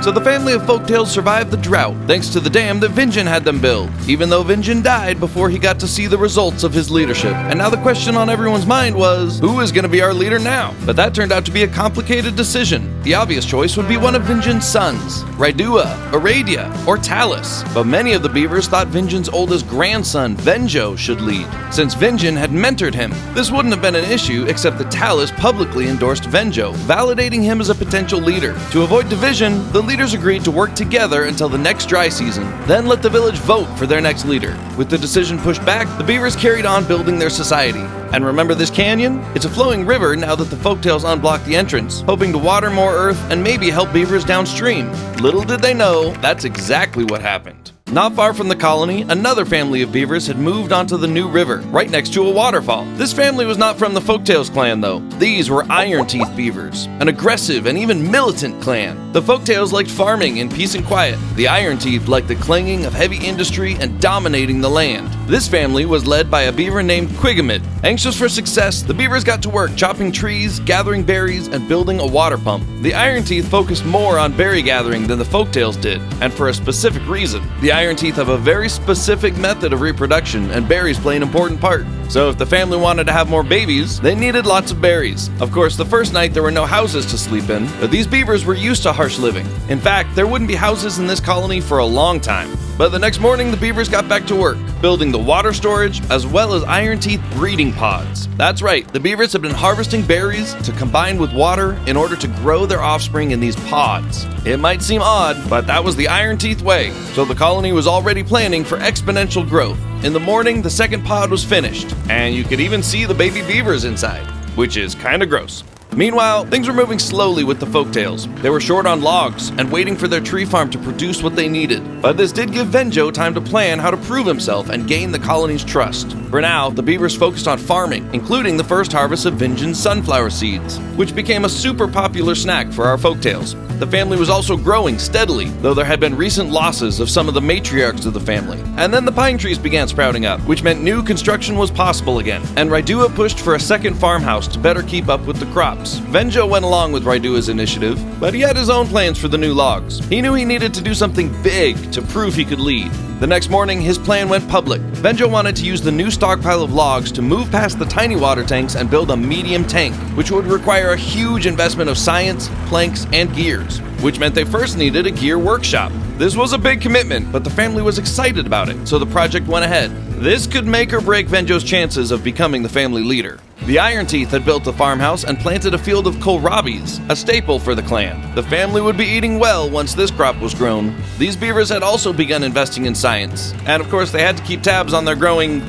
So the family of Folktails survived the drought thanks to the dam that VINJIN had them build, even though VINJIN died before he got to see the results of his leadership. And now the question on everyone's mind was, who is going to be our leader now? But that turned out to be a complicated decision. The obvious choice would be one of VINJIN's sons, Rydua, Aradia, or Talus. But many of the beavers thought VINJIN's oldest grandson, Venjo, should lead, since VINJIN had mentored him. This wouldn't have been an issue except that Talus publicly endorsed Venjo, validating him as a potential leader. To avoid division, the leaders agreed to work together until the next dry season, then let the village vote for their next leader. With the decision pushed back, the beavers carried on building their society. And remember this canyon? It's a flowing river now that the Folktails unblocked the entrance, hoping to water more earth and maybe help beavers downstream. Little did they know, that's exactly what happened. Not far from the colony, another family of beavers had moved onto the new river, right next to a waterfall. This family was not from the Folktails clan, though. These were Iron Teeth beavers, an aggressive and even militant clan. The Folktails liked farming in peace and quiet. The Iron Teeth liked the clanging of heavy industry and dominating the land. This family was led by a beaver named Quigamid. Anxious for success, the beavers got to work chopping trees, gathering berries, and building a water pump. The Iron Teeth focused more on berry gathering than the Folktails did, and for a specific reason. The Iron Teeth have a very specific method of reproduction, and berries play an important part. So if the family wanted to have more babies, they needed lots of berries. Of course, the first night there were no houses to sleep in, but these beavers were used to harsh living. In fact, there wouldn't be houses in this colony for a long time. But the next morning, the beavers got back to work, building the water storage as well as Iron Teeth breeding pods. That's right, the beavers had been harvesting berries to combine with water in order to grow their offspring in these pods. It might seem odd, but that was the Iron Teeth way. So the colony was already planning for exponential growth. In the morning, the second pod was finished, and you could even see the baby beavers inside, which is kinda gross. Meanwhile, things were moving slowly with the Folktails. They were short on logs and waiting for their tree farm to produce what they needed. But this did give Venjo time to plan how to prove himself and gain the colony's trust. For now, the beavers focused on farming, including the first harvest of VINJIN's sunflower seeds, which became a super popular snack for our Folktails. The family was also growing steadily, though there had been recent losses of some of the matriarchs of the family. And then the pine trees began sprouting up, which meant new construction was possible again. And Rydua pushed for a second farmhouse to better keep up with the crops. Venjo went along with Rydua's initiative, but he had his own plans for the new logs. He knew he needed to do something big to prove he could lead. The next morning, his plan went public. Venjo wanted to use the new stockpile of logs to move past the tiny water tanks and build a medium tank, which would require a huge investment of science, planks, and gears, which meant they first needed a gear workshop. This was a big commitment, but the family was excited about it, so the project went ahead. This could make or break Venjo's chances of becoming the family leader. The Iron Teeth had built the farmhouse and planted a field of kohlrabis, a staple for the clan. The family would be eating well once this crop was grown. These beavers had also begun investing in science, and of course they had to keep tabs on their growing,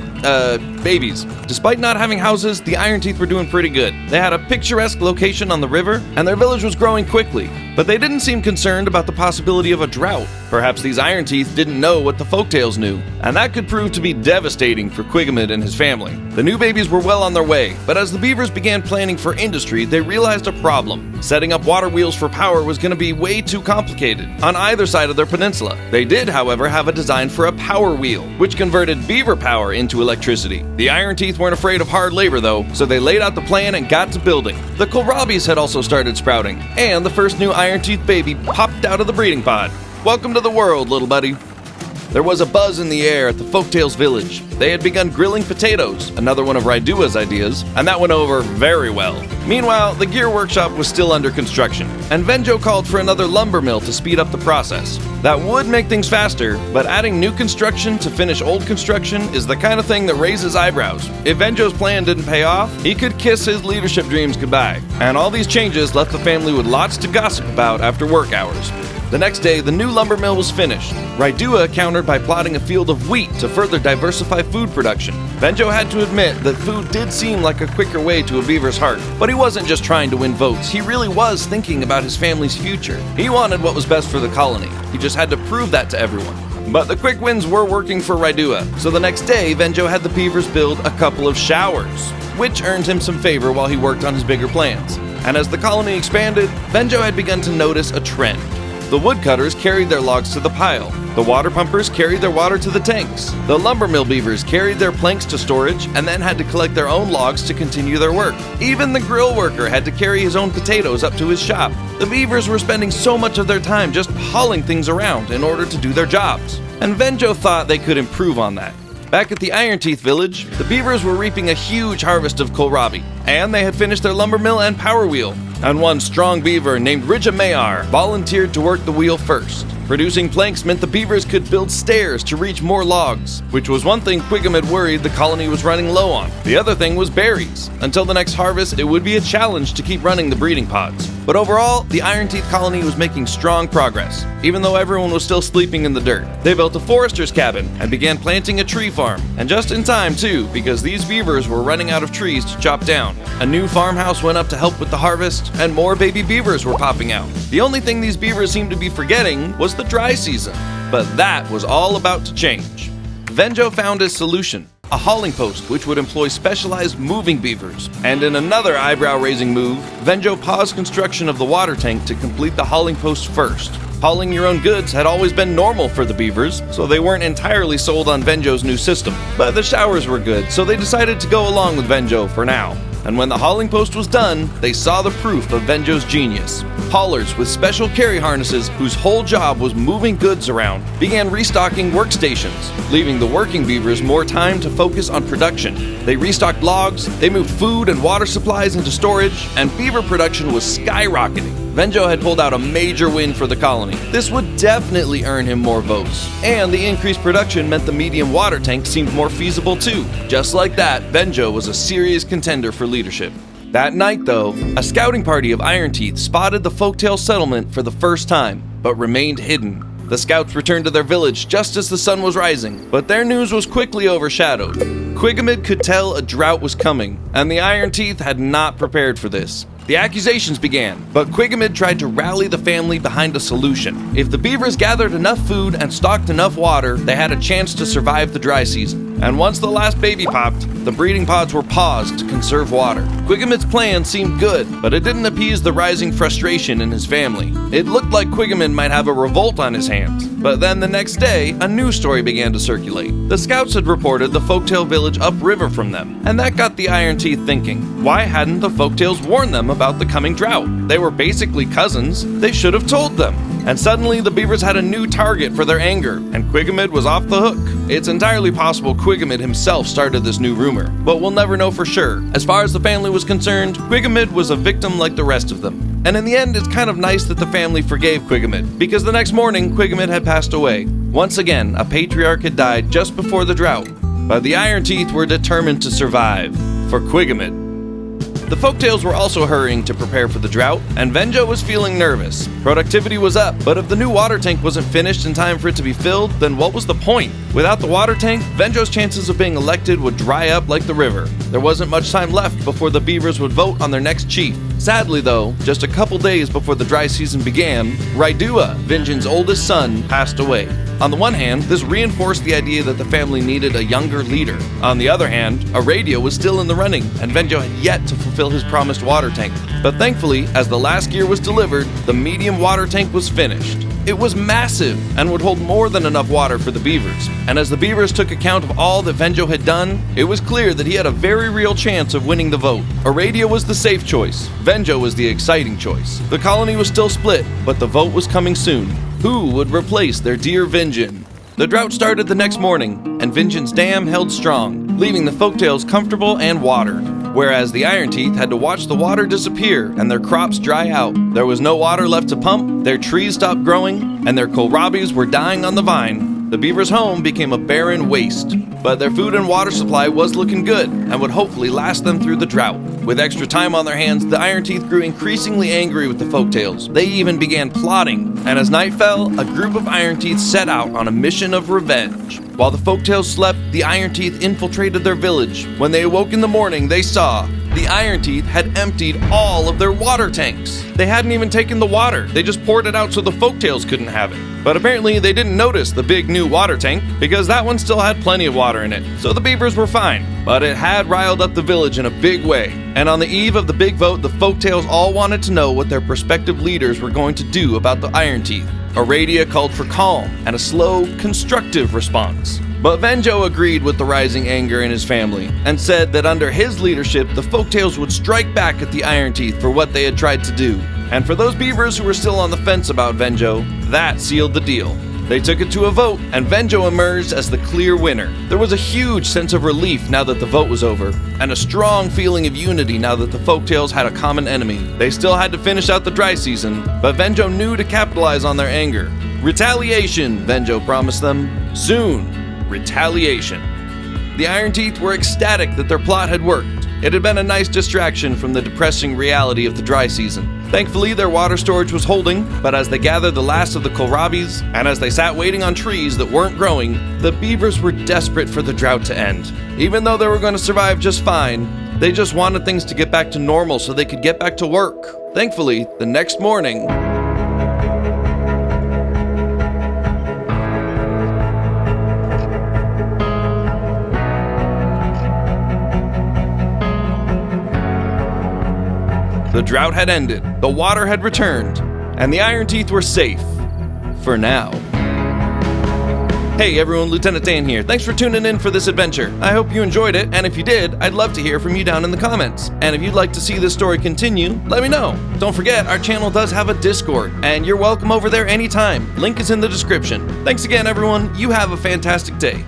babies. Despite not having houses, the Iron Teeth were doing pretty good. They had a picturesque location on the river, and their village was growing quickly. But they didn't seem concerned about the possibility of a drought. Perhaps these Iron Teeth didn't know what the Folktails knew, and that could prove to be devastating for Quigamid and his family. The new babies were well on their way, but as the beavers began planning for industry, they realized a problem. Setting up water wheels for power was going to be way too complicated on either side of their peninsula. They did, however, have a design for a power wheel, which converted beaver power into electricity. The Iron Teeth weren't afraid of hard labor, though, so they laid out the plan and got to building. The kohlrabis had also started sprouting, and the first new Iron Teeth baby popped out of the breeding pod. Welcome to the world, little buddy. There was a buzz in the air at the Folktails village. They had begun grilling potatoes, another one of Rydua's ideas, and that went over very well. Meanwhile, the gear workshop was still under construction, and Venjo called for another lumber mill to speed up the process. That would make things faster, but adding new construction to finish old construction is the kind of thing that raises eyebrows. If Venjo's plan didn't pay off, he could kiss his leadership dreams goodbye. And all these changes left the family with lots to gossip about after work hours. The next day, the new lumber mill was finished. Rydua countered by plotting a field of wheat to further diversify food production. Venjo had to admit that food did seem like a quicker way to a beaver's heart, but he wasn't just trying to win votes, he really was thinking about his family's future. He wanted what was best for the colony. He just had to prove that to everyone. But the quick wins were working for Rydua, so the next day, Venjo had the beavers build a couple of showers, which earned him some favor while he worked on his bigger plans. And as the colony expanded, Venjo had begun to notice a trend. The woodcutters carried their logs to the pile. The water pumpers carried their water to the tanks. The lumber mill beavers carried their planks to storage and then had to collect their own logs to continue their work. Even the grill worker had to carry his own potatoes up to his shop. The beavers were spending so much of their time just hauling things around in order to do their jobs. And Venjo thought they could improve on that. Back at the Iron Teeth village, the beavers were reaping a huge harvest of kohlrabi, and they had finished their lumber mill and power wheel. And one strong beaver named Rija Mayar volunteered to work the wheel first. Producing planks meant the beavers could build stairs to reach more logs, which was one thing Quiggum had worried the colony was running low on. The other thing was berries. Until the next harvest, it would be a challenge to keep running the breeding pods. But overall, the Iron Teeth colony was making strong progress, even though everyone was still sleeping in the dirt. They built a forester's cabin and began planting a tree farm. And just in time, too, because these beavers were running out of trees to chop down. A new farmhouse went up to help with the harvest, and more baby beavers were popping out. The only thing these beavers seemed to be forgetting was the dry season. But that was all about to change. Venjo found his solution. A hauling post which would employ specialized moving beavers. And in another eyebrow-raising move, Venjo paused construction of the water tank to complete the hauling post first. Hauling your own goods had always been normal for the beavers, so they weren't entirely sold on Venjo's new system. But the showers were good, so they decided to go along with Venjo for now. And when the hauling post was done, they saw the proof of Venjo's genius. Haulers with special carry harnesses whose whole job was moving goods around began restocking workstations, leaving the working beavers more time to focus on production. They restocked logs, they moved food and water supplies into storage, and beaver production was skyrocketing. Venjo had pulled out a major win for the colony. This would definitely earn him more votes. And the increased production meant the medium water tank seemed more feasible too. Just like that, Venjo was a serious contender for leadership. That night, though, a scouting party of Iron Teeth spotted the Folktails settlement for the first time, but remained hidden. The scouts returned to their village just as the sun was rising, but their news was quickly overshadowed. Quiggumid could tell a drought was coming, and the Iron Teeth had not prepared for this. The accusations began, but Quiggumid tried to rally the family behind a solution. If the beavers gathered enough food and stocked enough water, they had a chance to survive the dry season. And once the last baby popped, the breeding pods were paused to conserve water. Quiggumid's plan seemed good, but it didn't appease the rising frustration in his family. It looked like Quiggumid might have a revolt on his hands. But then the next day, a news story began to circulate. The scouts had reported the Folktail village upriver from them, and that got the Iron Teeth thinking. Why hadn't the Folktails warned them about the coming drought? They were basically cousins. They should have told them. And suddenly the beavers had a new target for their anger, and Quiggumid was off the hook. It's entirely possible Quiggumid himself started this new rumor, but we'll never know for sure. As far as the family was concerned, Quiggumid was a victim like the rest of them. And in the end, it's kind of nice that the family forgave Quiggumid, because the next morning, Quiggumid had passed away. Once again, a patriarch had died just before the drought, but the Iron Teeth were determined to survive. For Quiggumid. The Folktails were also hurrying to prepare for the drought, and Venjo was feeling nervous. Productivity was up, but if the new water tank wasn't finished in time for it to be filled, then what was the point? Without the water tank, Venjo's chances of being elected would dry up like the river. There wasn't much time left before the beavers would vote on their next chief. Sadly though, just a couple days before the dry season began, Raidua, VINJIN's oldest son, passed away. On the one hand, this reinforced the idea that the family needed a younger leader. On the other hand, a radio was still in the running, and Venjo had yet to fulfill his promised water tank. But thankfully, as the last gear was delivered, the medium water tank was finished. It was massive and would hold more than enough water for the beavers. And as the beavers took account of all that Venjo had done, it was clear that he had a very real chance of winning the vote. A radio was the safe choice. Venjo was the exciting choice. The colony was still split, but the vote was coming soon. Who would replace their dear VINJIN? The drought started the next morning, and VINJIN's dam held strong, leaving the Folktails comfortable and watered. Whereas the Iron Teeth had to watch the water disappear and their crops dry out. There was no water left to pump, their trees stopped growing, and their kohlrabis were dying on the vine. The beavers' home became a barren waste. But their food and water supply was looking good, and would hopefully last them through the drought. With extra time on their hands, the Iron Teeth grew increasingly angry with the Folktails. They even began plotting, and as night fell, a group of Iron Teeth set out on a mission of revenge. While the Folktails slept, the Iron Teeth infiltrated their village. When they awoke in the morning, they saw The Iron Teeth had emptied all of their water tanks. They hadn't even taken the water, they just poured it out so the Folktails couldn't have it. But apparently they didn't notice the big new water tank, because that one still had plenty of water in it, so the Beavers were fine. But it had riled up the village in a big way, and on the eve of the big vote, the Folktails all wanted to know what their prospective leaders were going to do about the Iron Teeth. Aradia called for calm and a slow, constructive response. But Venjo agreed with the rising anger in his family and said that under his leadership, the Folktails would strike back at the Iron Teeth for what they had tried to do. And for those Beavers who were still on the fence about Venjo, that sealed the deal. They took it to a vote, and Venjo emerged as the clear winner. There was a huge sense of relief now that the vote was over, and a strong feeling of unity now that the Folktails had a common enemy. They still had to finish out the dry season, but Venjo knew to capitalize on their anger. Retaliation, Venjo promised them. Soon, retaliation. The Iron Teeth were ecstatic that their plot had worked. It had been a nice distraction from the depressing reality of the dry season. Thankfully, their water storage was holding, but as they gathered the last of the kohlrabis, and as they sat waiting on trees that weren't growing, the Beavers were desperate for the drought to end. Even though they were going to survive just fine, they just wanted things to get back to normal so they could get back to work. Thankfully, the next morning, the drought had ended, the water had returned, and the Iron Teeth were safe. For now. Hey everyone, Lieutenant Dan here. Thanks for tuning in for this adventure. I hope you enjoyed it, and if you did, I'd love to hear from you down in the comments. And if you'd like to see this story continue, let me know. Don't forget, our channel does have a Discord, and you're welcome over there anytime. Link is in the description. Thanks again, everyone. You have a fantastic day.